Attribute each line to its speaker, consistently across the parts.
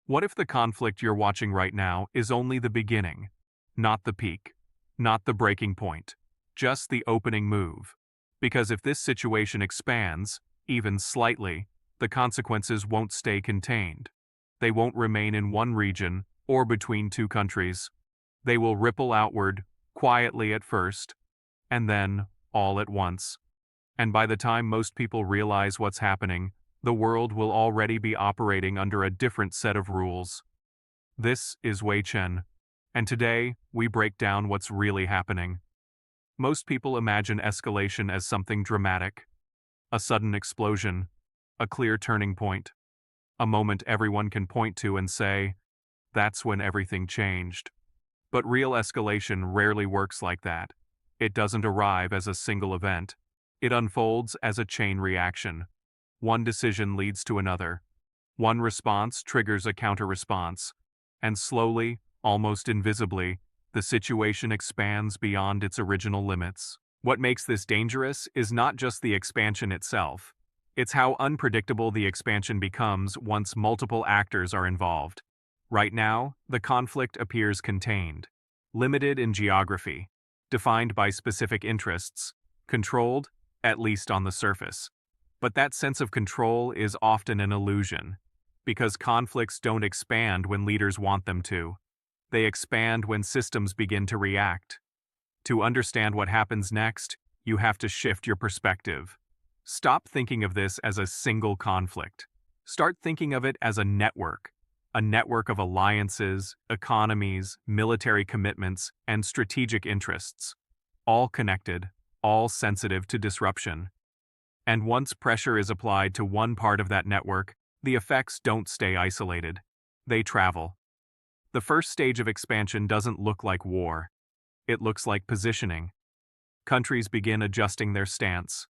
Speaker 1: What if the conflict you're watching right now is only the beginning, not the peak, not the breaking point, just the opening move? Because if this situation expands, even slightly, the consequences won't stay contained. They won't remain in one region or between two countries. They will ripple outward, quietly at first, and then all at once. And by the time most people realize what's happening, the world will already be operating under a different set of rules. This is Wei Chen, and today we break down what's really happening. Most people imagine escalation as something dramatic, a sudden explosion, a clear turning point, a moment everyone can point to and say, that's when everything changed. But real escalation rarely works like that. It doesn't arrive as a single event. It unfolds as a chain reaction. One decision leads to another. One response triggers a counter-response. And slowly, almost invisibly, the situation expands beyond its original limits. What makes this dangerous is not just the expansion itself. It's how unpredictable the expansion becomes once multiple actors are involved. Right now, the conflict appears contained, limited in geography, defined by specific interests, controlled, at least on the surface. But that sense of control is often an illusion, because conflicts don't expand when leaders want them to. They expand when systems begin to react. To understand what happens next, you have to shift your perspective. Stop thinking of this as a single conflict. Start thinking of it as a network of alliances, economies, military commitments, and strategic interests, all connected, all sensitive to disruption. And once pressure is applied to one part of that network, the effects don't stay isolated. They travel. The first stage of expansion doesn't look like war. It looks like positioning. Countries begin adjusting their stance.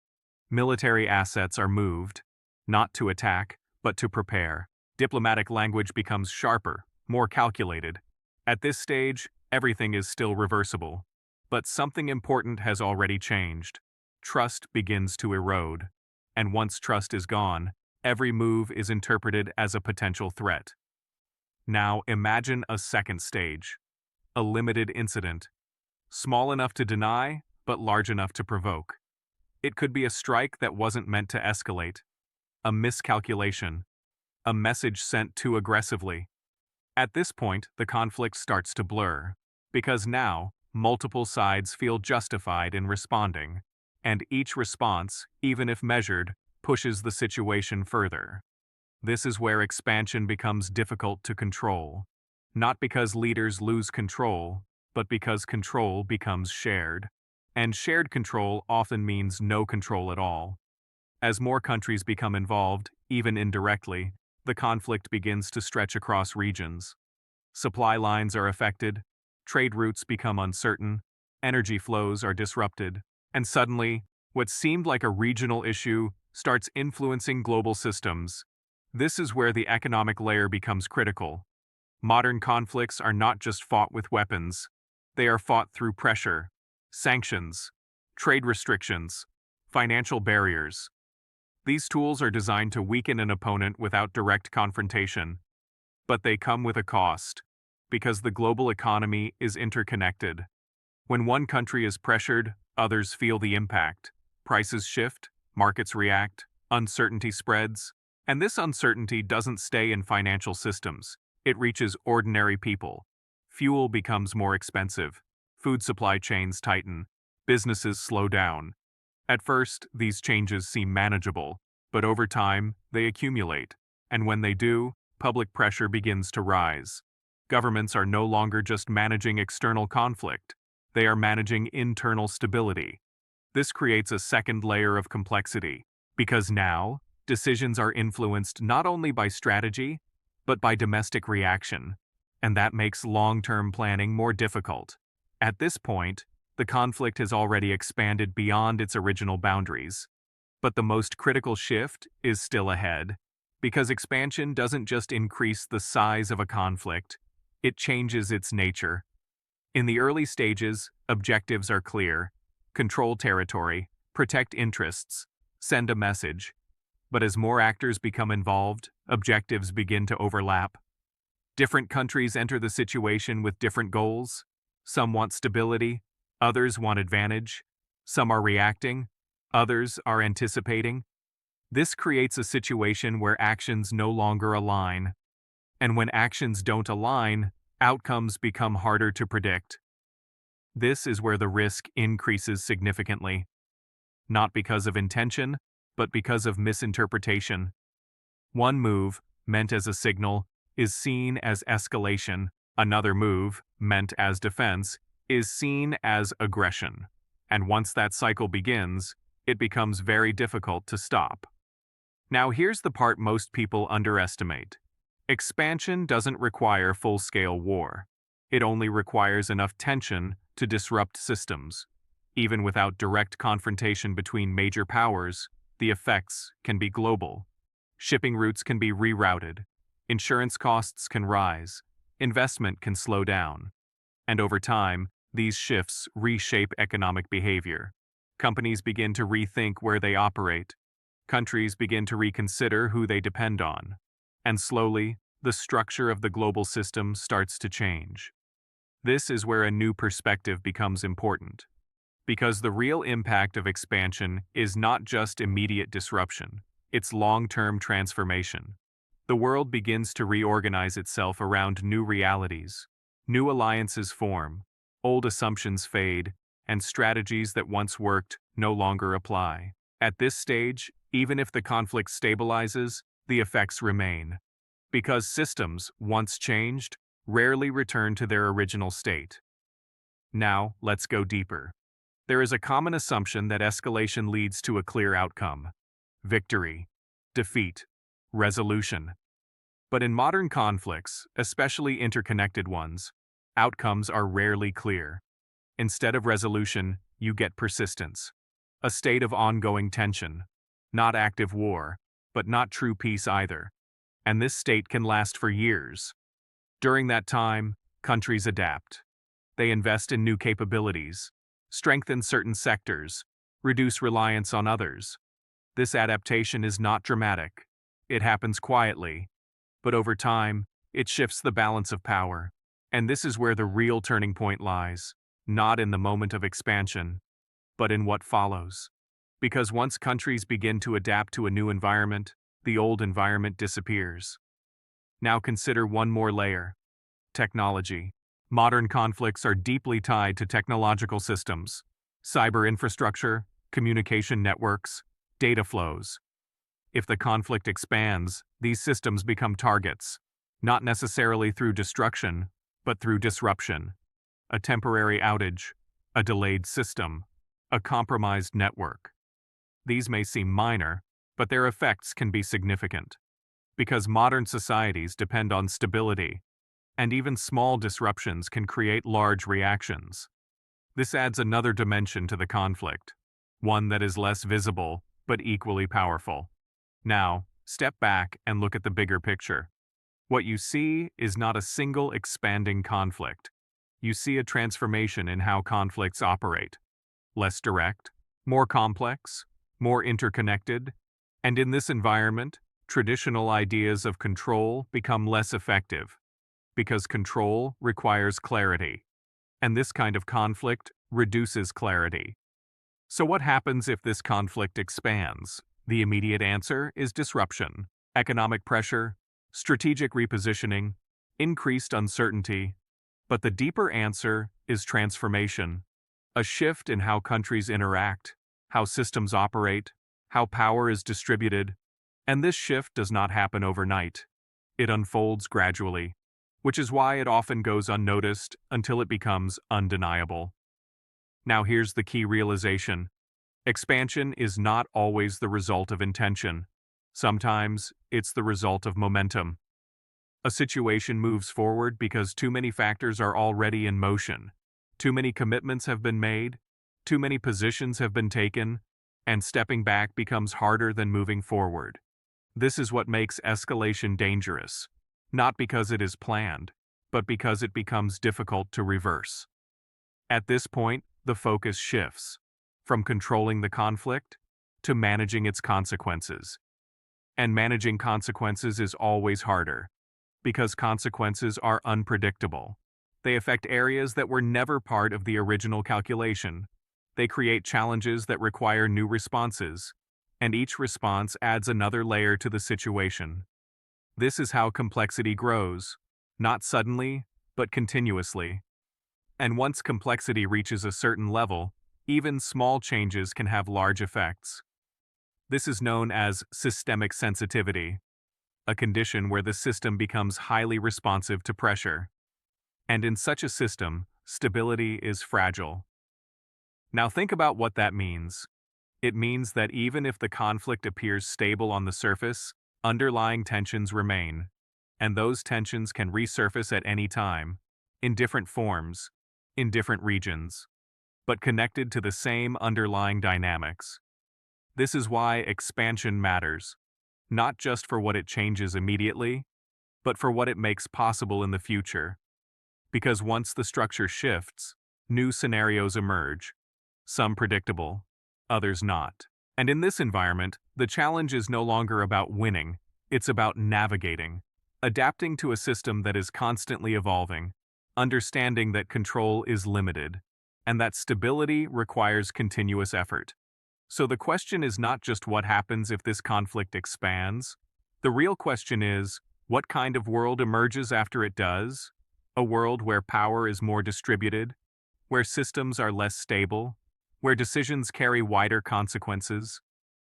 Speaker 1: Military assets are moved, not to attack, but to prepare. Diplomatic language becomes sharper, more calculated. At this stage, everything is still reversible. But something important has already changed. Trust begins to erode. And once trust is gone, every move is interpreted as a potential threat. Now imagine a second stage. A limited incident. Small enough to deny, but large enough to provoke. It could be a strike that wasn't meant to escalate. A miscalculation. A message sent too aggressively. At this point, the conflict starts to blur. Because now, multiple sides feel justified in responding. And each response, even if measured, pushes the situation further. This is where expansion becomes difficult to control. Not because leaders lose control, but because control becomes shared. And shared control often means no control at all. As more countries become involved, even indirectly, the conflict begins to stretch across regions. Supply lines are affected, trade routes become uncertain, energy flows are disrupted, and suddenly, what seemed like a regional issue starts influencing global systems. This is where the economic layer becomes critical. Modern conflicts are not just fought with weapons. They are fought through pressure, sanctions, trade restrictions, financial barriers. These tools are designed to weaken an opponent without direct confrontation. But they come with a cost, because the global economy is interconnected. When one country is pressured, others feel the impact. Prices shift, markets react, uncertainty spreads. And this uncertainty doesn't stay in financial systems. It reaches ordinary people. Fuel becomes more expensive. Food supply chains tighten. Businesses slow down. At first, these changes seem manageable, but over time, they accumulate. And when they do, public pressure begins to rise. Governments are no longer just managing external conflict. They are managing internal stability. This creates a second layer of complexity, because now, decisions are influenced not only by strategy, but by domestic reaction, and that makes long-term planning more difficult. At this point, the conflict has already expanded beyond its original boundaries. But the most critical shift is still ahead, because expansion doesn't just increase the size of a conflict, it changes its nature. In the early stages, objectives are clear: control territory, protect interests, send a message. But as more actors become involved, objectives begin to overlap. Different countries enter the situation with different goals. Some want stability, others want advantage. Some are reacting, others are anticipating. This creates a situation where actions no longer align. And when actions don't align, outcomes become harder to predict. This is where the risk increases significantly, not because of intention, but because of misinterpretation. One move, meant as a signal, is seen as escalation. Another move, meant as defense, is seen as aggression. And once that cycle begins, it becomes very difficult to stop. Now here's the part most people underestimate. Expansion doesn't require full-scale war. It only requires enough tension to disrupt systems. Even without direct confrontation between major powers, the effects can be global. Shipping routes can be rerouted. Insurance costs can rise. Investment can slow down. And over time, these shifts reshape economic behavior. Companies begin to rethink where they operate. Countries begin to reconsider who they depend on. And slowly, the structure of the global system starts to change. This is where a new perspective becomes important. Because the real impact of expansion is not just immediate disruption, it's long-term transformation. The world begins to reorganize itself around new realities. New alliances form, old assumptions fade, and strategies that once worked no longer apply. At this stage, even if the conflict stabilizes, the effects remain. Because systems, once changed, rarely return to their original state. Now, let's go deeper. There is a common assumption that escalation leads to a clear outcome: victory, defeat, resolution. But in modern conflicts, especially interconnected ones, outcomes are rarely clear. Instead of resolution, you get persistence. A state of ongoing tension. Not active war, but not true peace either. And this state can last for years. During that time, countries adapt. They invest in new capabilities, strengthen certain sectors, reduce reliance on others. This adaptation is not dramatic. It happens quietly. But over time, it shifts the balance of power. And this is where the real turning point lies, not in the moment of expansion, but in what follows. Because once countries begin to adapt to a new environment, the old environment disappears. Now consider one more layer: technology. Modern conflicts are deeply tied to technological systems, cyber infrastructure, communication networks, data flows. If the conflict expands, these systems become targets, not necessarily through destruction, but through disruption. A temporary outage, a delayed system, a compromised network. These may seem minor, but their effects can be significant. Because modern societies depend on stability, and even small disruptions can create large reactions. This adds another dimension to the conflict, one that is less visible, but equally powerful. Now, step back and look at the bigger picture. What you see is not a single expanding conflict. You see a transformation in how conflicts operate. Less direct, more complex, more interconnected, and in this environment, traditional ideas of control become less effective, because control requires clarity, and this kind of conflict reduces clarity. So what happens if this conflict expands? The immediate answer is disruption, economic pressure, strategic repositioning, increased uncertainty. But the deeper answer is transformation, a shift in how countries interact, how systems operate, how power is distributed. And this shift does not happen overnight. It unfolds gradually, which is why it often goes unnoticed until it becomes undeniable. Now here's the key realization. Expansion is not always the result of intention. Sometimes, it's the result of momentum. A situation moves forward because too many factors are already in motion. Too many commitments have been made, too many positions have been taken, and stepping back becomes harder than moving forward. This is what makes escalation dangerous, not because it is planned, but because it becomes difficult to reverse. At this point, the focus shifts from controlling the conflict to managing its consequences. And managing consequences is always harder, because consequences are unpredictable. They affect areas that were never part of the original calculation. They create challenges that require new responses, and each response adds another layer to the situation. This is how complexity grows, not suddenly, but continuously. And once complexity reaches a certain level, even small changes can have large effects. This is known as systemic sensitivity, a condition where the system becomes highly responsive to pressure. And in such a system, stability is fragile. Now think about what that means. It means that even if the conflict appears stable on the surface, underlying tensions remain. And those tensions can resurface at any time, in different forms, in different regions, but connected to the same underlying dynamics. This is why expansion matters, not just for what it changes immediately, but for what it makes possible in the future. Because once the structure shifts, new scenarios emerge, some predictable, others not. And in this environment, the challenge is no longer about winning, it's about navigating, adapting to a system that is constantly evolving, understanding that control is limited, and that stability requires continuous effort. So the question is not just what happens if this conflict expands. The real question is, what kind of world emerges after it does? A world where power is more distributed, where systems are less stable, where decisions carry wider consequences,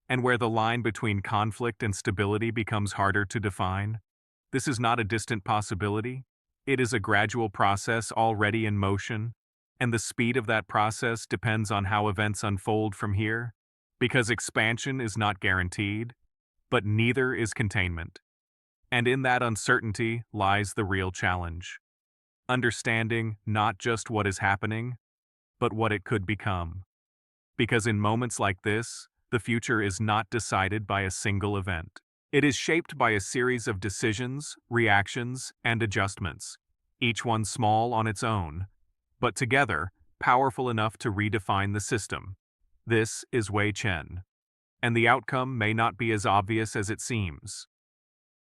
Speaker 1: and where the line between conflict and stability becomes harder to define. This is not a distant possibility. It is a gradual process already in motion, and the speed of that process depends on how events unfold from here. Because expansion is not guaranteed, but neither is containment. And in that uncertainty lies the real challenge. Understanding not just what is happening, but what it could become. Because in moments like this, the future is not decided by a single event. It is shaped by a series of decisions, reactions, and adjustments, each one small on its own, but together, powerful enough to redefine the system. This is Wei Chen. And the outcome may not be as obvious as it seems.